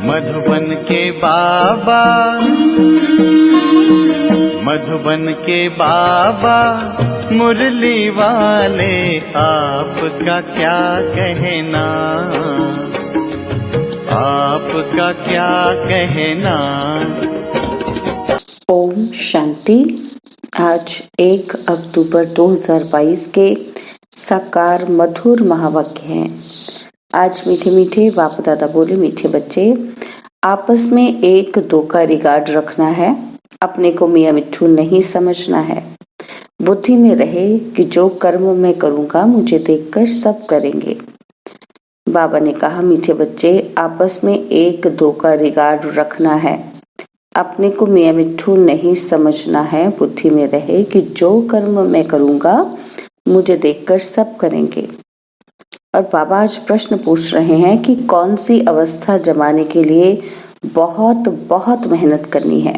मधुबन के बाबा, मधुबन के बाबा मुरली वाले, आपका क्या कहना, आपका क्या कहना। ओम शांति। आज 1 अक्टूबर 2022 के साकार मधुर महावाक्य हैं। आज मीठे मीठे बाप दादा बोले, मीठे बच्चे, आपस में एक दो का रिगार्ड रखना है। अपने को मियाँ मिट्ठू नहीं समझना है। बुद्धि में रहे कि जो कर्म मैं करूँगा मुझे देखकर सब करेंगे। बाबा ने कहा, मीठे बच्चे, आपस में एक दो का रिगार्ड रखना है। अपने को मियाँ मिट्ठू नहीं समझना है। बुद्धि में रहे कि जो कर्म मैं करूँगा मुझे देखकर सब करेंगे। और बाबा आज प्रश्न पूछ रहे हैं कि कौन सी अवस्था जमाने के लिए बहुत बहुत मेहनत करनी है।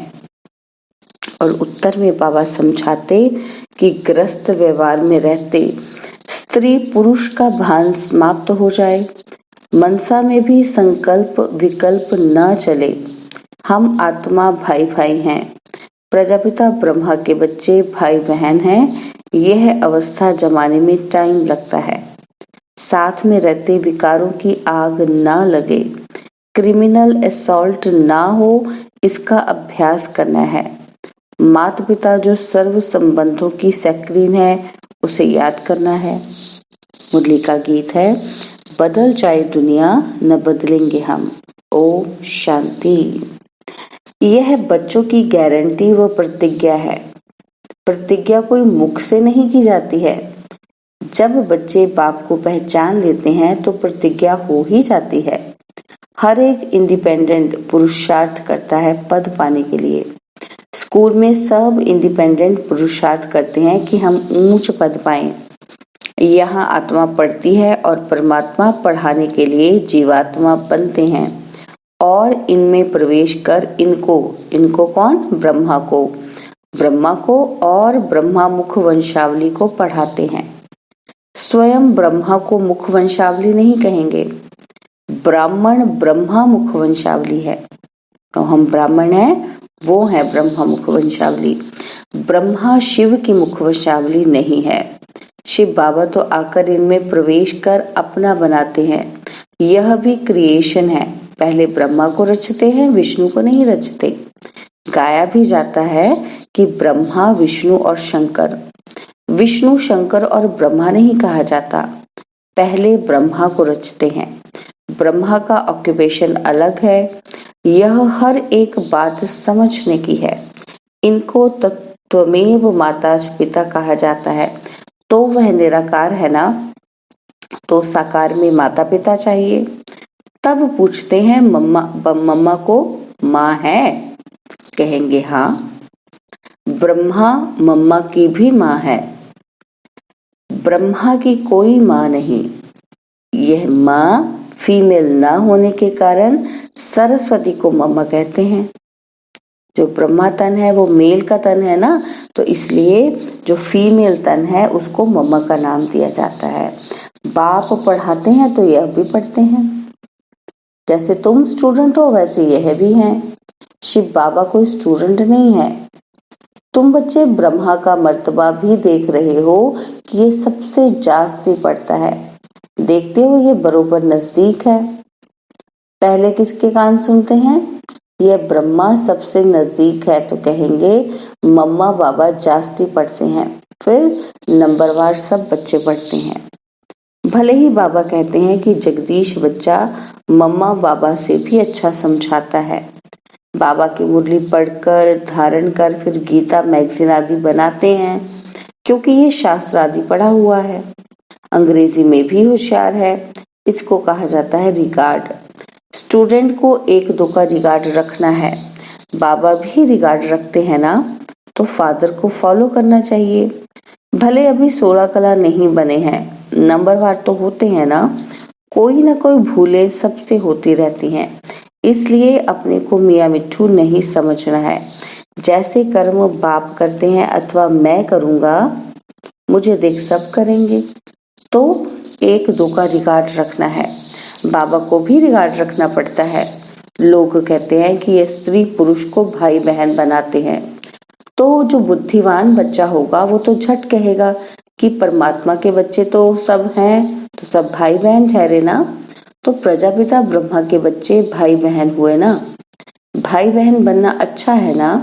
और उत्तर में बाबा समझाते कि ग्रस्त व्यवहार में रहते स्त्री पुरुष का भान समाप्त हो जाए, मनसा में भी संकल्प विकल्प न चले। हम आत्मा भाई भाई हैं, प्रजापिता ब्रह्मा के बच्चे भाई बहन हैं। यह अवस्था जमाने में टाइम लगता है। साथ में रहते विकारों की आग ना लगे, क्रिमिनल असॉल्ट ना हो, इसका अभ्यास करना है। माता पिता जो सर्व संबंधों की सक्रीन है, उसे याद करना है। मुरली का गीत है, बदल जाए दुनिया न बदलेंगे हम। ओम शांति। यह बच्चों की गारंटी व प्रतिज्ञा है। प्रतिज्ञा कोई मुख से नहीं की जाती है। जब बच्चे बाप को पहचान लेते हैं तो प्रतिज्ञा हो ही जाती है। हर एक इंडिपेंडेंट पुरुषार्थ करता है पद पाने के लिए। स्कूल में सब इंडिपेंडेंट पुरुषार्थ करते हैं कि हम ऊंच पद पाएं। यहाँ आत्मा पढ़ती है और परमात्मा पढ़ाने के लिए जीवात्मा बनते हैं और इनमें प्रवेश कर इनको कौन, ब्रह्मा को और ब्रह्मा मुख वंशावली को पढ़ाते हैं। स्वयं ब्रह्मा को मुख वंशावली नहीं कहेंगे। ब्राह्मण ब्रह्मा मुख वंशावली है। तो हम ब्राह्मण हैं, वो है ब्रह्मा मुख वंशावली। ब्रह्मा शिव की मुख वंशावली नहीं है। शिव बाबा तो आकर इनमें प्रवेश कर अपना बनाते हैं। यह भी क्रिएशन है। पहले ब्रह्मा को रचते हैं, विष्णु को नहीं रचते। गाया भी जाता है कि ब्रह्मा विष्णु और शंकर। विष्णु शंकर और ब्रह्मा नहीं कहा जाता। पहले ब्रह्मा को रचते हैं। ब्रह्मा का ऑक्यूपेशन अलग है। यह हर एक बात समझने की है। इनको तत्वमेव माता पिता कहा जाता है। तो वह निराकार है ना, तो साकार में माता पिता चाहिए। तब पूछते हैं, मम्मा को माँ है? कहेंगे हाँ। ब्रह्मा मम्मा की भी माँ है। ब्रह्मा की कोई माँ नहीं। यह माँ फीमेल ना होने के कारण सरस्वती को मम्मा कहते हैं। जो ब्रह्मा तन है वो मेल का तन है ना, तो इसलिए जो फीमेल तन है उसको मम्मा का नाम दिया जाता है। बाप पढ़ाते हैं तो यह भी पढ़ते हैं। जैसे तुम स्टूडेंट हो वैसे यह भी हैं। शिव बाबा कोई स्टूडेंट नहीं है। तुम बच्चे ब्रह्मा का मर्तबा भी देख रहे हो कि ये सबसे जास्ती पढ़ता है। देखते हो ये बरोबर नजदीक है। पहले किसके कान सुनते हैं? यह ब्रह्मा सबसे नजदीक है तो कहेंगे मम्मा बाबा जास्ती पढ़ते हैं। फिर नंबरवार सब बच्चे पढ़ते हैं। भले ही बाबा कहते हैं कि जगदीश बच्चा मम्मा बाबा से भी अच्छा समझाता है। बाबा की मुरली पढ़कर धारण कर फिर गीता मैगजीन आदि बनाते हैं, क्योंकि ये शास्त्र आदि पढ़ा हुआ है। अंग्रेजी में भी होशियार है। इसको कहा जाता है रिगार्ड। स्टूडेंट को एक दो का रिगार्ड रखना है। बाबा भी रिगार्ड रखते हैं ना, तो फादर को फॉलो करना चाहिए। भले अभी 16 कला नहीं बने हैं, नंबरवार तो होते हैं ना। कोई ना कोई भूलें सबसे होती रहती हैं। इसलिए अपने को मियाँ मिट्ठू नहीं समझना है। जैसे कर्म बाप करते हैं अथवा मैं करूँगा, मुझे देख सब करेंगे, तो एक दो का रिगार्ड रखना है। बाबा को भी रिगार्ड रखना पड़ता है। लोग कहते हैं कि ये स्त्री पुरुष को भाई बहन बनाते हैं। तो जो बुद्धिमान बच्चा होगा वो तो झट कहेगा कि परमात्मा के बच्चे तो सब हैं, तो सब भाई बहन ठहरे ना। तो प्रजापिता ब्रह्मा के बच्चे भाई बहन हुए ना। भाई बहन बनना अच्छा है ना।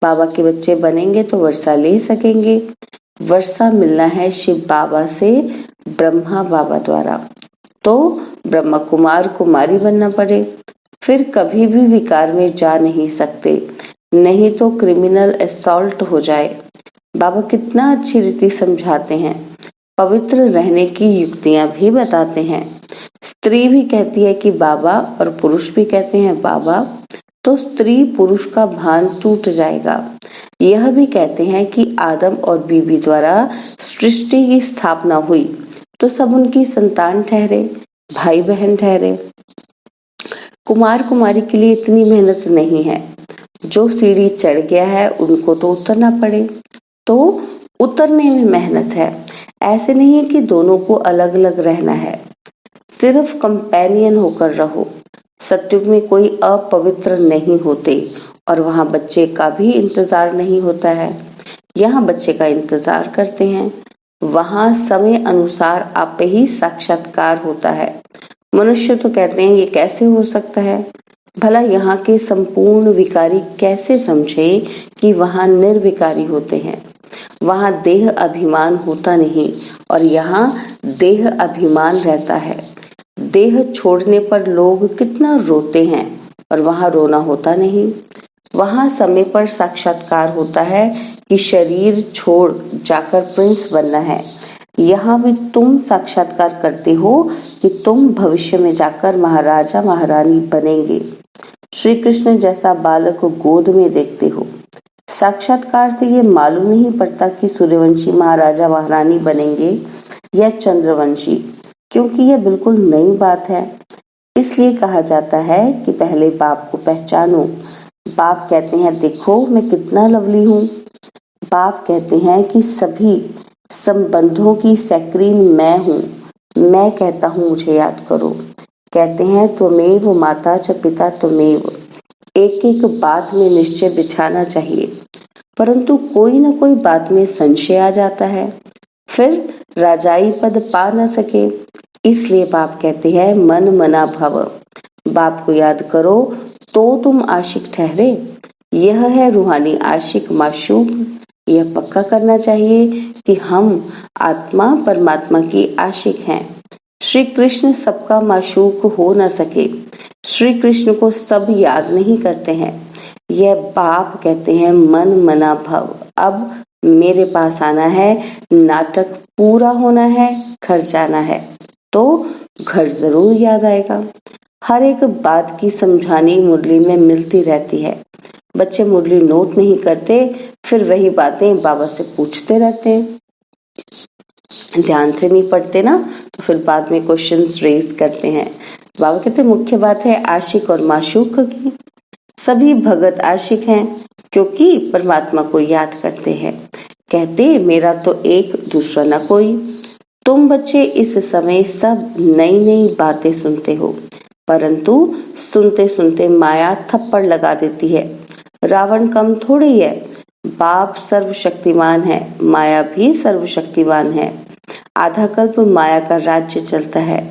बाबा के बच्चे बनेंगे तो वर्षा ले सकेंगे। वर्षा मिलना है शिव बाबा से ब्रह्मा बाबा द्वारा, तो ब्रह्मा कुमार कुमारी बनना पड़े। फिर कभी भी विकार में जा नहीं सकते, नहीं तो क्रिमिनल असॉल्ट हो जाए। बाबा कितना अच्छी रीति समझाते हैं, पवित्र रहने की युक्तियां भी बताते हैं। स्त्री भी कहती है कि बाबा, और पुरुष भी कहते हैं बाबा, तो स्त्री पुरुष का भान टूट जाएगा। यह भी कहते हैं कि आदम और बीवी द्वारा सृष्टि की स्थापना हुई तो सब उनकी संतान ठहरे, भाई बहन ठहरे। कुमार कुमारी के लिए इतनी मेहनत नहीं है। जो सीढ़ी चढ़ गया है उनको तो उतरना पड़े, तो उतरने में मेहनत है। ऐसे नहीं है कि दोनों को अलग अलग रहना है, सिर्फ कंपेनियन होकर रहो। सतयुग में कोई अपवित्र नहीं होते और वहां बच्चे का भी इंतजार नहीं होता है। यहाँ बच्चे का इंतजार करते हैं, वहां समय अनुसार आप ही साक्षात्कार होता है। मनुष्य तो कहते हैं ये कैसे हो सकता है। भला यहाँ के संपूर्ण विकारी कैसे समझे कि वहां निर्विकारी होते हैं। वहां देह अभिमान होता नहीं और यहाँ देह अभिमान रहता है। देह छोड़ने पर लोग कितना रोते हैं और वहां रोना होता नहीं। वहां समय पर साक्षात्कार होता है कि शरीर छोड़ जाकर प्रिंस बनना है। यहाँ भी तुम साक्षात्कार करते हो कि तुम भविष्य में जाकर महाराजा महारानी बनेंगे। श्री कृष्ण जैसा बालक को गोद में देखते हो। साक्षात्कार से ये मालूम नहीं पड़ता कि सूर्यवंशी महाराजा महारानी बनेंगे या चंद्रवंशी, क्योंकि यह बिल्कुल नई बात है। इसलिए कहा जाता है कि पहले बाप को पहचानो। बाप कहते हैं देखो मैं कितना लवली हूँ। बाप कहते हैं कि सभी संबंधों की सैक्रीन मैं हूँ। मैं कहता हूँ मुझे याद करो। कहते हैं त्वमेव माता च पिता त्वमेव। एक एक बात में निश्चय बिठाना चाहिए, परंतु कोई न कोई बात में संशय आ जाता है, फिर राजाई पद पा न सके। इसलिए बाप कहते हैं मन मना भव। बाप को याद करो तो तुम आशिक ठहरे। यह है रूहानी आशिक माशूक। यह पक्का करना चाहिए कि हम आत्मा परमात्मा की आशिक हैं। श्री कृष्ण सबका माशूक हो न सके। श्री कृष्ण को सब याद नहीं करते हैं। यह बाप कहते हैं मन मना भव। अब मेरे पास आना है, नाटक पूरा होना है, घर जाना है, तो घर जरूर याद आएगा। हर एक बात की समझानी मुरली में मिलती रहती है। बच्चे मुरली नोट नहीं करते, फिर वही बातें बाबा से पूछते रहते हैं। ध्यान से नहीं पढ़ते ना, तो फिर बाद में क्वेश्चंस रेज करते हैं। बाबा कहते मुख्य बात है आशिक और माशूक की। सभी भगत आशिक हैं क्योंकि परमात्मा को याद करते हैं। कहते मेरा तो एक दूसरा न कोई। तुम बच्चे इस समय सब नई नई बातें सुनते हो, परंतु सुनते सुनते माया थप्पड़ लगा देती है। रावण कम थोड़ी है। बाप सर्वशक्तिमान है, माया भी सर्वशक्तिमान है। आधा कल्प माया का राज्य चलता है।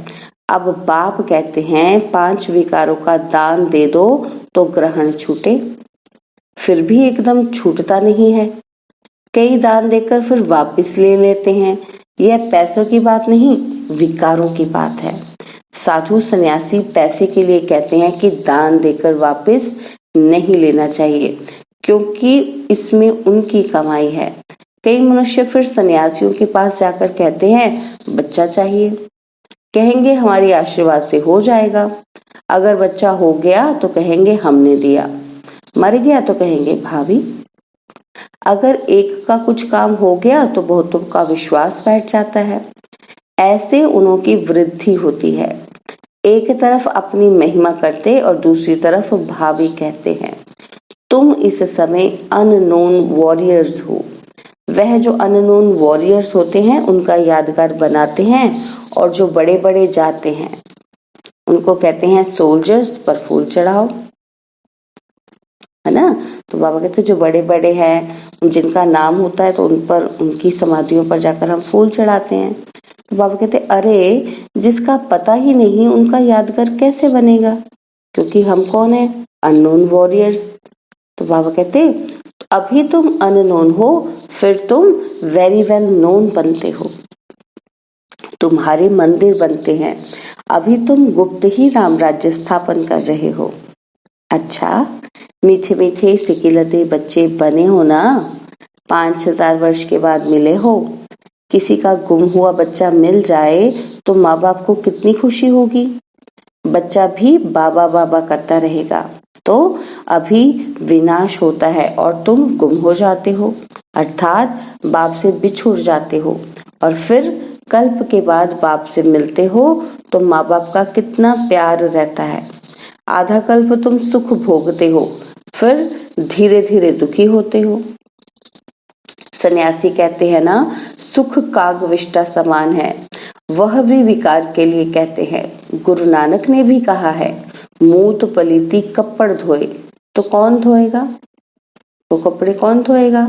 अब बाप कहते हैं 5 विकारों का दान दे दो तो ग्रहण छूटे। फिर भी एकदम छूटता नहीं है। कई दान देकर फिर वापस ले लेते हैं। यह पैसों की बात नहीं, विकारों की बात है। साधु सन्यासी पैसे के लिए कहते हैं कि दान देकर वापस नहीं लेना चाहिए, क्योंकि इसमें उनकी कमाई है। कई मनुष्य फिर सन्यासियों के पास जाकर कहते हैं बच्चा चाहिए। कहेंगे हमारी आशीर्वाद से हो जाएगा। अगर बच्चा हो गया तो कहेंगे हमने दिया, मर गया तो कहेंगे भाभी। अगर एक का कुछ काम हो गया तो बहुतों का विश्वास बैठ जाता है। ऐसे उन्हों की वृद्धि होती है। एक तरफ अपनी महिमा करते और दूसरी तरफ भावी कहते हैं। तुम इस समय अननोन वॉरियर्स हो। वह जो अननोन वॉरियर्स होते हैं उनका यादगार बनाते हैं, और जो बड़े बड़े जाते हैं उनको कहते हैं सोल्जर्स पर फूल चढ़ाओ। है ना। तो बाबा कहते जो बड़े बड़े हैं जिनका नाम होता है तो उन पर, उनकी समाधियों पर जाकर हम फूल चढ़ाते हैं। तो बाबा कहते अरे जिसका पता ही नहीं उनका यादगार कैसे बनेगा, क्योंकि हम कौन है, अननोन वॉरियर्स। तो बाबा कहते अभी तुम अननोन हो, फिर तुम वेरी वेल नोन बनते हो, तुम्हारे मंदिर बनते हैं। अभी तुम गुप्त ही राम राज्य स्थापन कर रहे हो। अच्छा, मीठे मीठे सिकिलते बच्चे बने हो ना, 5000 वर्ष के बाद मिले हो। किसी का गुम हुआ बच्चा मिल जाए तो माँ बाप को कितनी खुशी होगी। बच्चा भी बाबा बाबा करता रहेगा। तो अभी विनाश होता है और तुम गुम हो जाते हो, अर्थात बाप से बिछुड़ जाते हो, और फिर कल्प के बाद बाप से मिलते हो तो माँ बाप का कितना प्यार रहता है। आधा कल्प तुम सुख भोगते हो, फिर धीरे धीरे दुखी होते हो। सन्यासी कहते हैं ना, सुख कागविष्टा समान है, वह भी विकार के लिए कहते हैं। गुरु नानक ने भी कहा है, मूत पलीती कपड़ धोए। तो कौन धोएगा, वो कपड़े कौन धोएगा।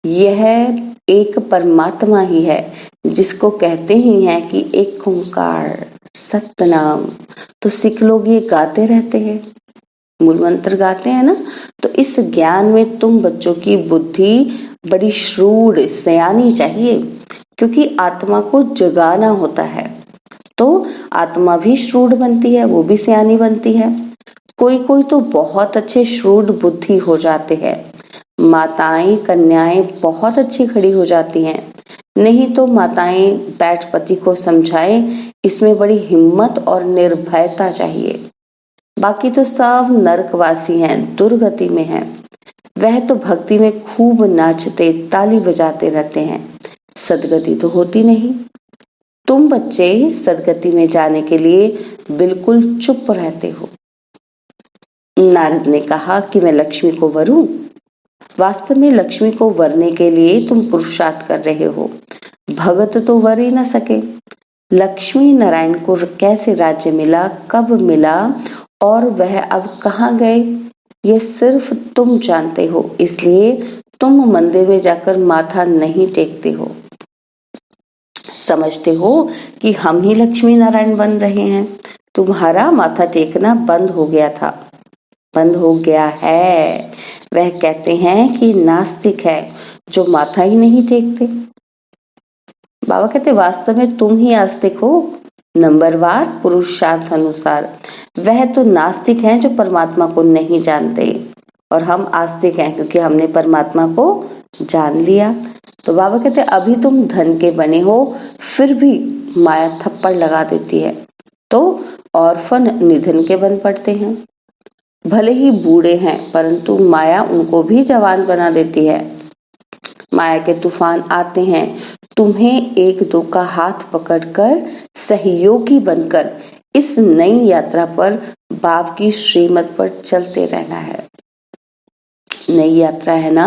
यह एक परमात्मा ही है जिसको कहते ही हैं कि एक ओंकार सतनाम। तो सिख लोग ये गाते रहते हैं, मूल मंत्र गाते हैं ना। तो इस ज्ञान में तुम बच्चों की बुद्धि बड़ी श्रूड सयानी चाहिए, क्योंकि आत्मा को जगाना होता है। तो आत्मा भी श्रूड बनती है, वो भी सयानी बनती है। कोई कोई तो बहुत अच्छे श्रूड बुद्धि हो जाते हैं। माताएं कन्याएं बहुत अच्छी खड़ी हो जाती हैं। नहीं तो माताएं बैठ पति को समझाएं, इसमें बड़ी हिम्मत और निर्भयता चाहिए। बाकी तो सब नरकवासी हैं, दुर्गति में हैं। वह तो भक्ति में खूब नाचते ताली बजाते रहते हैं, सदगति तो होती नहीं। तुम बच्चे सदगति में जाने के लिए बिल्कुल चुप रहते हो। नारद ने कहा कि मैं लक्ष्मी को वरूं। वास्तव में लक्ष्मी को वरने के लिए तुम पुरुषार्थ कर रहे हो, भगत तो वर ही न सके। लक्ष्मी नारायण को कैसे राज्य मिला, कब मिला और वह अब कहाँ गए, ये सिर्फ तुम जानते हो। इसलिए तुम मंदिर में जाकर माथा नहीं टेकते हो। समझते हो कि हम ही लक्ष्मी नारायण बन रहे हैं। तुम्हारा माथा टेकना बंद हो गया था, बंद हो गया है। वह कहते हैं कि नास्तिक है जो माथा ही नहीं टेकते। बाबा कहते वास्तव में तुम ही आस्तिक हो, नंबरवार पुरुषार्थ अनुसार। वह तो नास्तिक हैं जो परमात्मा को नहीं जानते, और हम आस्तिक हैं क्योंकि हमने परमात्मा को जान लिया। तो बाबा कहते अभी तुम धन के बने हो, फिर भी माया थप्पड़ लगा देती है, तो ऑर्फन निधन के बन पड़ते हैं। भले ही बूढ़े हैं परंतु माया उनको भी जवान बना देती है। माया के तूफान आते हैं, तुम्हें एक दो का हाथ पकड़कर सहयोगी बनकर इस नई यात्रा पर बाप की श्रीमत पर चलते रहना है। नई यात्रा है ना,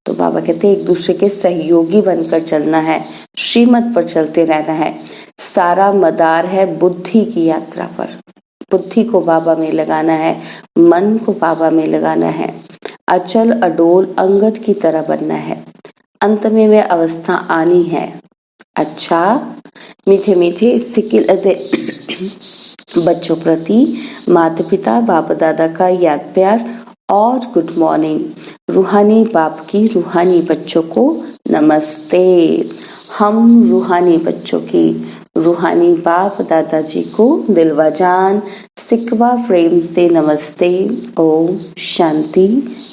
तो बाबा कहते एक दूसरे के सहयोगी बनकर चलना है, श्रीमत पर चलते रहना है। सारा मदार है बुद्धि की यात्रा पर। बुद्धि को बाबा में लगाना है, मन को बाबा में लगाना है, अचल अडोल अंगद की तरह बनना है। अंत में वह अवस्था आनी है। अच्छा, मीठे मीठे सिकिल बच्चों प्रति माता पिता बाप दादा का याद प्यार और गुड मॉर्निंग। रूहानी बाप की रूहानी बच्चों को नमस्ते। हम रूहानी बच्चों की रूहानी बाप दादाजी को दिलवाजान सिकवा प्रेम से नमस्ते। ओम शांति।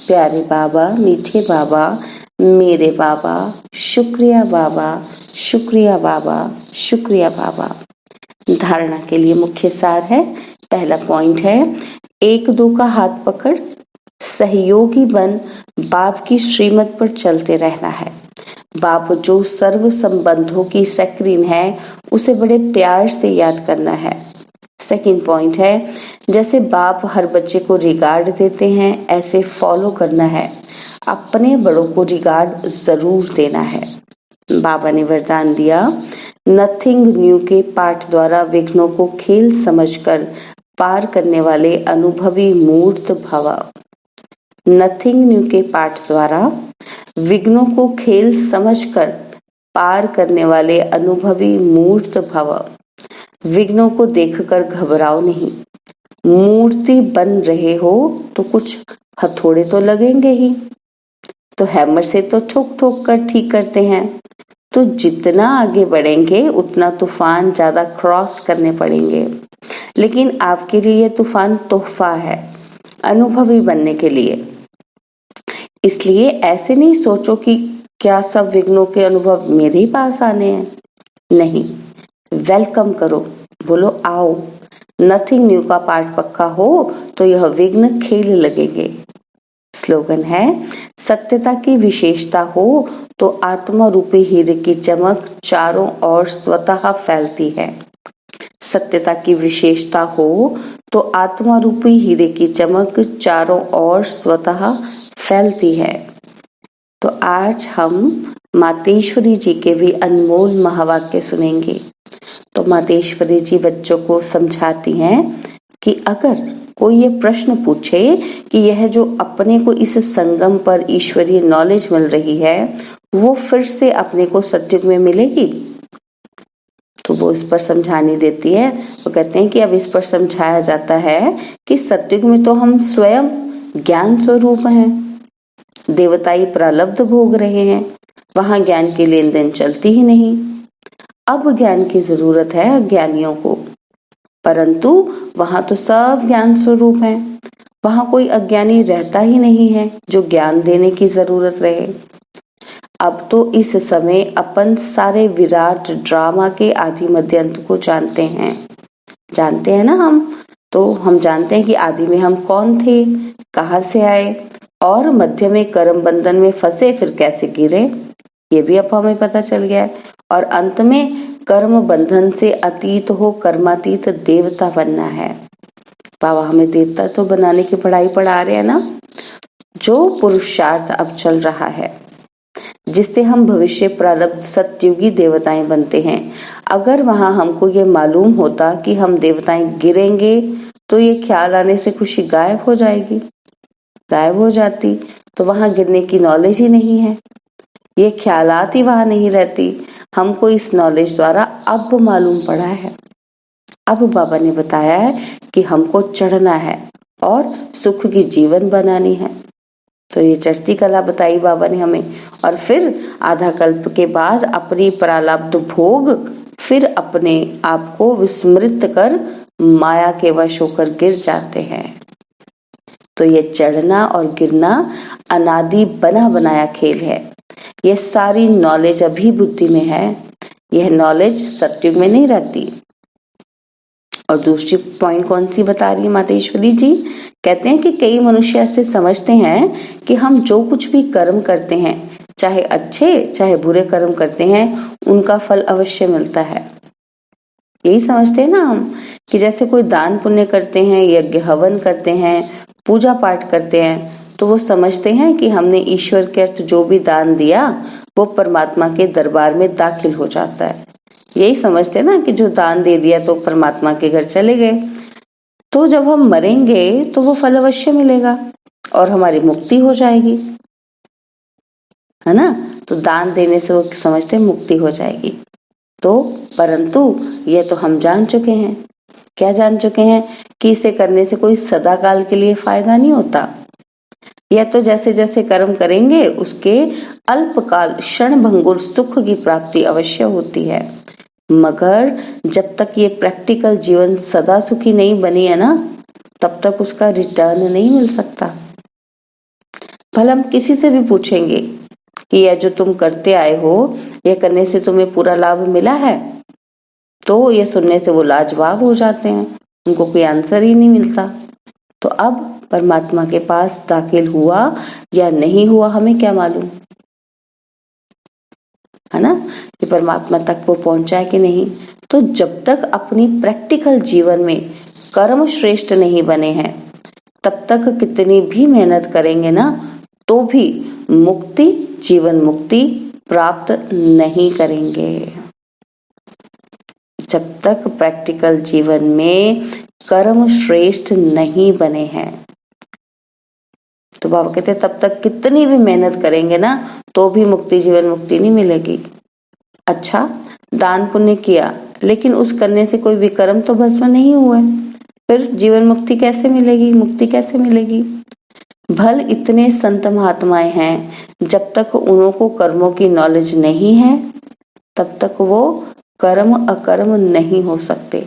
प्यारे बाबा, मीठे बाबा, मेरे बाबा, शुक्रिया बाबा, शुक्रिया बाबा, शुक्रिया बाबा। धारणा के लिए मुख्य सार है, पहला पॉइंट है, एक दो का हाथ पकड़ सहयोगी बन बाप की श्रीमत पर चलते रहना है। बाप जो सर्व संबंधों की सक्रीन है उसे बड़े प्यार से याद करना है। सेकंड पॉइंट है, जैसे बाप हर बच्चे को रिगार्ड देते हैं ऐसे फॉलो करना है। अपने बड़ों को रिगार्ड जरूर देना है। बाबा ने वरदान दिया, नथिंग न्यू के पाठ द्वारा विघ्नों को खेल समझकर पार करने वाले अनुभवी मूर्त भव। नथिंग न्यू के पाठ द्वारा विघ्नों को खेल समझकर पार करने वाले अनुभवी मूर्त भव। विघ्नों को देखकर घबराओ नहीं। मूर्ति बन रहे हो तो कुछ हथौड़े तो लगेंगे ही, तो हैमर से तो ठोक ठोक कर ठीक करते हैं। तो जितना आगे बढ़ेंगे उतना तूफान ज्यादा क्रॉस करने पड़ेंगे, लेकिन आपके लिए ये तूफान तोहफा है अनुभवी बनने के लिए। इसलिए ऐसे नहीं सोचो कि क्या सब विघ्नों के अनुभव मेरे ही पास आने हैं। नहीं, वेलकम करो, बोलो आओ। नथिंग न्यू का पाठ पक्का हो तो यह विघ्न खेल लगेंगे। स्लोगन है, सत्यता की विशेषता हो तो आत्मा रूपी हीरे की चमक चारों ओर स्वतः फैलती है। सत्यता की विशेषता हो तो आत्मा रूपी हीरे की चमक चारों ओर स्वतः फैलती है। तो आज हम मातेश्वरी जी के भी अनमोल महावाक्य सुनेंगे। तो मातेश्वरी जी बच्चों को समझाती हैं कि अगर कोई ये प्रश्न पूछे कि यह जो अपने को इस संगम पर ईश्वरीय नॉलेज मिल रही है वो फिर से अपने को सत्युग में मिलेगी, तो वो इस पर समझानी देती है। वो कहते हैं कि अब इस पर समझाया जाता है कि सत्युग में तो हम स्वयं ज्ञान स्वरूप हैं, देवताई प्रारब्ध भोग रहे हैं, वहां ज्ञान की लेन देन चलती ही नहीं। अब ज्ञान की जरूरत है अज्ञानियों को, परंतु वहां तो सब ज्ञान स्वरूप है, वहां कोई अज्ञानी रहता ही नहीं है जो ज्ञान देने की जरूरत रहे। अब तो इस समय अपन सारे विराट ड्रामा के आदि मध्य अंत को जानते हैं ना हम। तो हम जानते हैं कि आदि में हम कौन थे, कहाँ से आए और मध्य में कर्म बंधन में फंसे, फिर कैसे गिरे, ये भी अब हमें पता चल गया है। और अंत में कर्म बंधन से अतीत हो कर्मातीत देवता बनना है। बाबा हमें देवता तो बनाने की पढ़ाई पढ़ा रहे हैं ना। जो पुरुषार्थ अब चल रहा है जिससे हम भविष्य प्रारब्ध सतयुगी देवताएं बनते हैं, अगर वहां हमको ये मालूम होता कि हम देवताएं गिरेंगे तो ये ख्याल आने से खुशी गायब हो जाएगी, गायब हो जाती। तो वहां गिरने की नॉलेज ही नहीं है, ये ख्यालात ही वहां नहीं रहती। हमको इस नॉलेज द्वारा अब मालूम पड़ा है। अब बाबा ने बताया है कि हमको चढ़ना है और सुख की जीवन बनानी है। तो ये चढ़ती कला बताई बाबा ने हमें। और फिर आधा कल्प के बाद अपनी प्रारब्ध भोग फिर अपने आप को विस्मृत कर माया के वश होकर गिर जाते हैं। तो ये चढ़ना और गिरना अनादि बना बनाया खेल है। ये सारी नॉलेज अभी बुद्धि में है, यह नॉलेज सत्युग में नहीं रहती। और दूसरी पॉइंट कौन सी बता रही है मातेश्वरी जी? कहते हैं कि कई मनुष्य ऐसे समझते हैं कि हम जो कुछ भी कर्म करते हैं, चाहे अच्छे चाहे बुरे कर्म करते हैं, उनका फल अवश्य मिलता है। यही समझते हैं ना हम कि जैसे कोई दान पुण्य करते हैं, यज्ञ हवन करते हैं, पूजा पाठ करते हैं, तो वो समझते हैं कि हमने ईश्वर के अर्थ जो भी दान दिया वो परमात्मा के दरबार में दाखिल हो जाता है। यही समझते हैं ना कि जो दान दे दिया तो परमात्मा के घर चले गए। तो जब हम मरेंगे तो वो फल अवश्य मिलेगा और हमारी मुक्ति हो जाएगी, है ना। तो दान देने से वो समझते हैं मुक्ति हो जाएगी। तो परंतु ये तो हम जान चुके हैं, क्या जान चुके हैं कि इसे करने से कोई सदा काल के लिए फायदा नहीं होता। यह तो जैसे जैसे कर्म करेंगे उसके अल्पकाल क्षण भंगुर सुख की प्राप्ति अवश्य होती है, मगर जब तक ये प्रैक्टिकल जीवन सदा सुखी नहीं बनी है ना, तब तक उसका रिटर्न नहीं मिल सकता। भला हम किसी से भी पूछेंगे कि यह जो तुम करते आए हो, यह करने से तुम्हें पूरा लाभ मिला है, तो यह सुनने से वो लाजवाब हो जाते हैं, उनको कोई आंसर ही नहीं मिलता। तो अब परमात्मा के पास दाखिल हुआ या नहीं हुआ हमें क्या मालूम, है ना, कि परमात्मा तक वो पहुंचा है कि नहीं। तो जब तक अपनी प्रैक्टिकल जीवन में कर्म श्रेष्ठ नहीं बने हैं, तब तक कितनी भी मेहनत करेंगे ना, तो भी मुक्ति, जीवन मुक्ति प्राप्त नहीं करेंगे। जब तक प्रैक्टिकल जीवन में कर्म श्रेष्ठ नहीं बने हैं। तो बाबा कहते तब तक कितनी भी मेहनत करेंगे ना तो भी मुक्ति, जीवन मुक्ति नहीं मिलेगी। अच्छा, दान पुण्य किया लेकिन उस करने से कोई विकर्म तो भस्म नहीं हुआ, फिर जीवन मुक्ति कैसे मिलेगी, मुक्ति कैसे मिलेगी? भल इतने संत महात्माएं हैं, जब तक उनको कर्मों की नॉलेज नहीं है तब तक वो कर्म अकर्म नहीं हो सकते,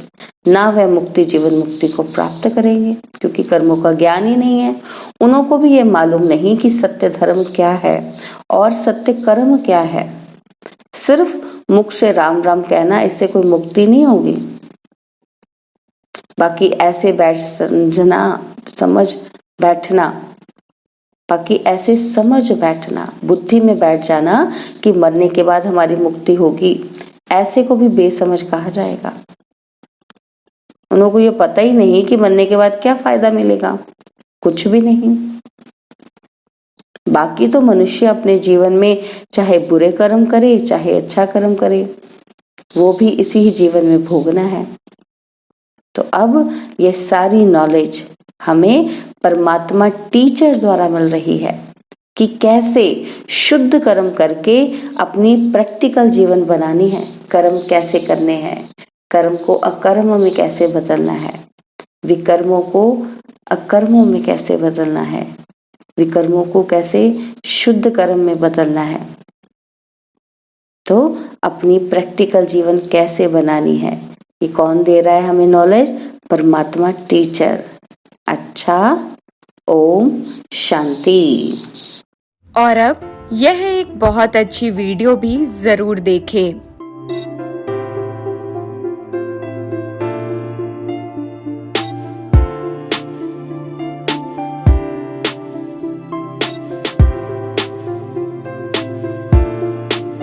ना वह मुक्ति जीवन मुक्ति को प्राप्त करेंगे, क्योंकि कर्मों का ज्ञान ही नहीं है। उनको भी ये मालूम नहीं कि सत्य धर्म क्या है और सत्य कर्म क्या है। सिर्फ मुख से राम राम कहना, इससे कोई मुक्ति नहीं होगी। बाकी ऐसे समझ बैठना, बुद्धि में बैठ जाना कि मरने के बाद हमारी मुक्ति होगी, ऐसे को भी बेसमझ कहा जाएगा। उनको ये पता ही नहीं कि मरने के बाद क्या फायदा मिलेगा, कुछ भी नहीं। बाकी तो मनुष्य अपने जीवन में चाहे बुरे कर्म करे चाहे अच्छा कर्म करे, वो भी इसी ही जीवन में भोगना है। तो अब ये सारी नॉलेज हमें परमात्मा टीचर द्वारा मिल रही है कि कैसे शुद्ध कर्म करके अपनी प्रैक्टिकल जीवन बनानी है, कर्म कैसे करने हैं, कर्म को अकर्म में कैसे बदलना है, विकर्मों को अकर्मों में कैसे बदलना है, विकर्मों को कैसे शुद्ध कर्म में बदलना है, तो अपनी प्रैक्टिकल जीवन कैसे बनानी है, ये कौन दे रहा है हमें नॉलेज? परमात्मा टीचर। अच्छा, ओम शांति। और अब यह एक बहुत अच्छी वीडियो भी जरूर देखें।